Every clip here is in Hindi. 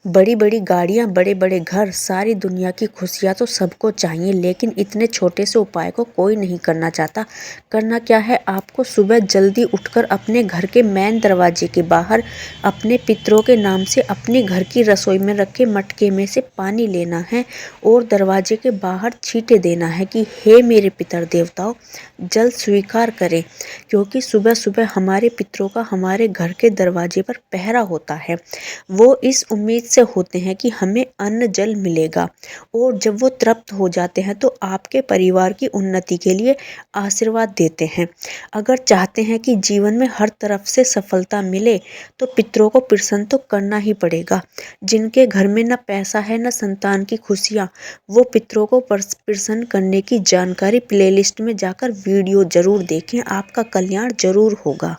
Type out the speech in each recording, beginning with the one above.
बड़ी बड़ी गाड़ियाँ, बड़े बड़े घर, सारी दुनिया की खुशियाँ तो सबको चाहिए, लेकिन इतने छोटे से उपाय को कोई नहीं करना चाहता। करना क्या है, आपको सुबह जल्दी उठकर अपने घर के मेन दरवाजे के बाहर अपने पितरों के नाम से अपने घर की रसोई में रखे मटके में से पानी लेना है और दरवाजे के बाहर छींटे देना है कि हे मेरे पितर देवताओं, जल स्वीकार करें, क्योंकि सुबह सुबह हमारे पितरों का हमारे घर के दरवाजे पर पहरा होता है। वो इस उम्मीद से होते हैं कि हमें अन्न जल मिलेगा, और जब वो तृप्त हो जाते हैं तो आपके परिवार की उन्नति के लिए आशीर्वाद देते हैं। अगर चाहते हैं कि जीवन में हर तरफ से सफलता मिले तो पितरों को प्रसन्न तो करना ही पड़ेगा। जिनके घर में न पैसा है न संतान की खुशियाँ, वो पितरों को प्रसन्न करने की जानकारी प्लेलिस्ट में जाकर वीडियो जरूर देखें, आपका कल्याण जरूर होगा।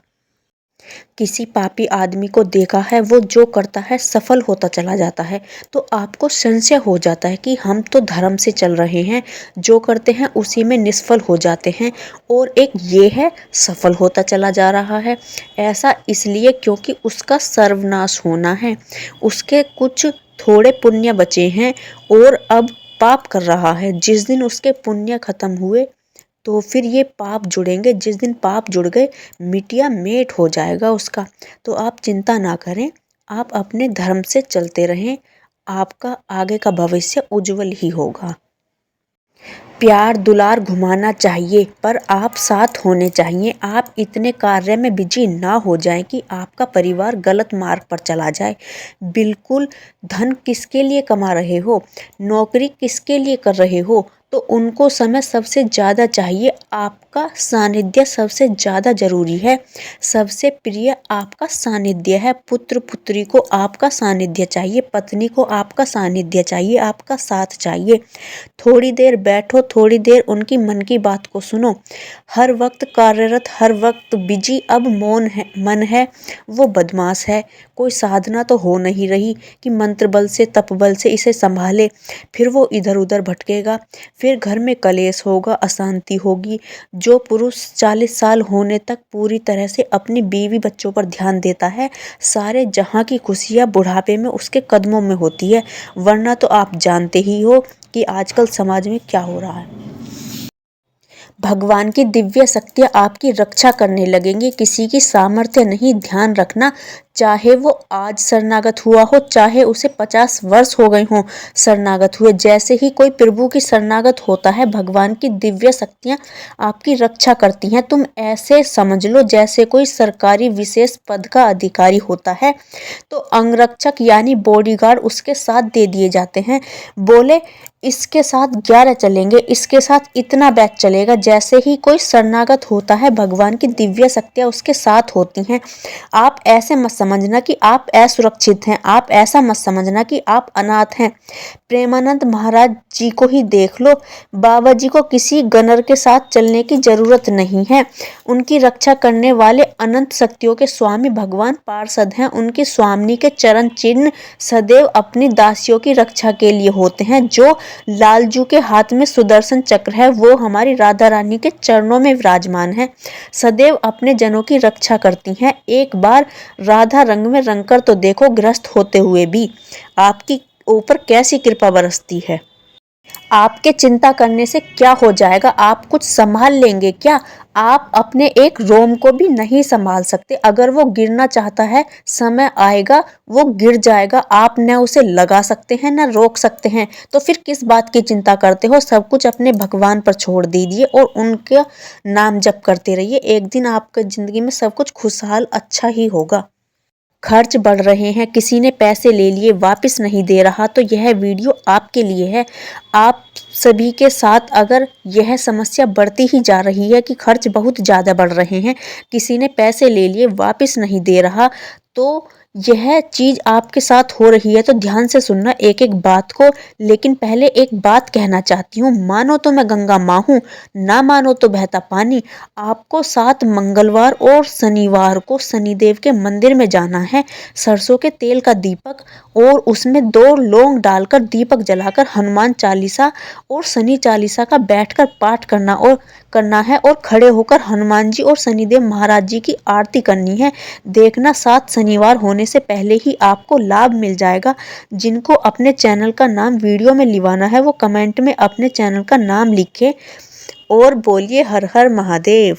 किसी पापी आदमी को देखा है, वो जो करता है सफल होता चला जाता है, तो आपको संशय हो जाता है कि हम तो धर्म से चल रहे हैं, जो करते हैं उसी में निष्फल हो जाते हैं, और एक ये है सफल होता चला जा रहा है। ऐसा इसलिए क्योंकि उसका सर्वनाश होना है, उसके कुछ थोड़े पुण्य बचे हैं और अब पाप कर रहा है। जिस दिन उसके पुण्य खत्म हुए तो फिर ये पाप जुड़ेंगे, जिस दिन पाप जुड़ गए मिटिया मेट हो जाएगा उसका। तो आप चिंता ना करें, आप अपने धर्म से चलते रहें, आपका आगे का भविष्य उज्जवल ही होगा। प्यार दुलार घुमाना चाहिए, पर आप साथ होने चाहिए। आप इतने कार्य में बिजी ना हो जाएं कि आपका परिवार गलत मार्ग पर चला जाए। बिल्कुल, धन किसके लिए कमा रहे हो, नौकरी किसके लिए कर रहे हो, तो उनको समय सबसे ज़्यादा चाहिए। आपका सानिध्य सबसे ज़्यादा जरूरी है। सबसे प्रिय आपका सानिध्य है। पुत्र पुत्री को आपका सानिध्य चाहिए, पत्नी को आपका सानिध्य चाहिए, आपका साथ चाहिए। थोड़ी देर बैठो, थोड़ी देर उनकी मन की बात को सुनो। हर वक्त कार्यरत, हर वक्त बिजी, अब मौन है, मन है वो बदमाश है। कोई साधना तो हो नहीं रही कि मंत्र बल से तप बल से इसे संभाले, फिर वो इधर उधर भटकेगा, फिर घर में कलेश होगा, अशांति होगी। जो पुरुष 40 साल होने तक पूरी तरह से अपनी बीवी बच्चों पर ध्यान देता है, सारे जहां की खुशियां बुढ़ापे में उसके कदमों में होती है। वरना तो आप जानते ही हो कि आजकल समाज में क्या हो रहा है। भगवान की दिव्य शक्तियाँ आपकी रक्षा करने लगेंगी, किसी की सामर्थ्य नहीं। ध्यान रखना, चाहे वो आज शरणागत हुआ हो, चाहे उसे 50 वर्ष हो गए हों शरणागत हुए। जैसे ही कोई प्रभु की शरणागत होता है, भगवान की दिव्य शक्तियाँ आपकी रक्षा करती हैं। तुम ऐसे समझ लो जैसे कोई सरकारी विशेष पद का अधिकारी होता है, तो अंगरक्षक यानी बॉडीगार्ड उसके साथ दे दिए जाते हैं। बोले इसके साथ 11 चलेंगे, इसके साथ इतना बैच चलेगा। जैसे ही कोई शरणागत होता है, भगवान की दिव्य शक्तियाँ उसके साथ होती हैं। आप ऐसे मत समझना कि आप असुरक्षित हैं, आप ऐसा मत समझना कि आप अनाथ हैं। प्रेमानंद महाराज जी को ही देख लो, बाबा जी को किसी गनर के साथ चलने की जरूरत नहीं है। उनकी रक्षा करने वाले अनंत शक्तियों के स्वामी भगवान पार्षद हैं। उनकी स्वामिनी के चरण चिन्ह सदैव अपनी दासियों की रक्षा के लिए होते हैं। जो लालजू के हाथ में सुदर्शन चक्र है, वो हमारी राधा रानी के चरणों में विराजमान है, सदैव अपने जनों की रक्षा करती हैं। एक बार राधा रंग में रंगकर तो देखो, ग्रस्त होते हुए भी आपकी ऊपर कैसी कृपा बरसती है। आपके चिंता करने से क्या हो जाएगा, आप कुछ संभाल लेंगे क्या? आप अपने एक रोम को भी नहीं संभाल सकते। अगर वो गिरना चाहता है, समय आएगा वो गिर जाएगा। आप न उसे लगा सकते हैं न रोक सकते हैं, तो फिर किस बात की चिंता करते हो? सब कुछ अपने भगवान पर छोड़ दीजिए और उनका नाम जप करते रहिए। एक दिन आपकी जिंदगी में सब कुछ खुशहाल अच्छा ही होगा। खर्च बढ़ रहे हैं, किसी ने पैसे ले लिए, वापस नहीं दे रहा, तो यह वीडियो आपके लिए है। आप सभी के साथ अगर यह समस्या बढ़ती ही जा रही है कि खर्च बहुत ज़्यादा बढ़ रहे हैं, किसी ने पैसे ले लिए, वापस नहीं दे रहा, तो यह चीज़ आपके साथ हो रही है, तो ध्यान से सुनना एक एक बात को। लेकिन पहले एक बात कहना चाहती हूँ, मानो तो मैं गंगा माँ हूँ, ना मानो तो बहता पानी। आपको 7 मंगलवार और शनिवार को शनिदेव के मंदिर में जाना है। सरसों के तेल का दीपक और उसमें 2 लौंग डालकर दीपक जलाकर हनुमान चालीसा और शनि चालीसा का बैठकर पाठ करना है और खड़े होकर हनुमान जी और शनिदेव महाराज जी की आरती करनी है। देखना 7 शनिवार होने होने से पहले ही आपको लाभ मिल जाएगा। जिनको अपने चैनल का नाम वीडियो में लिवाना है वो कमेंट में अपने चैनल का नाम लिखें और बोलिए हर हर महादेव।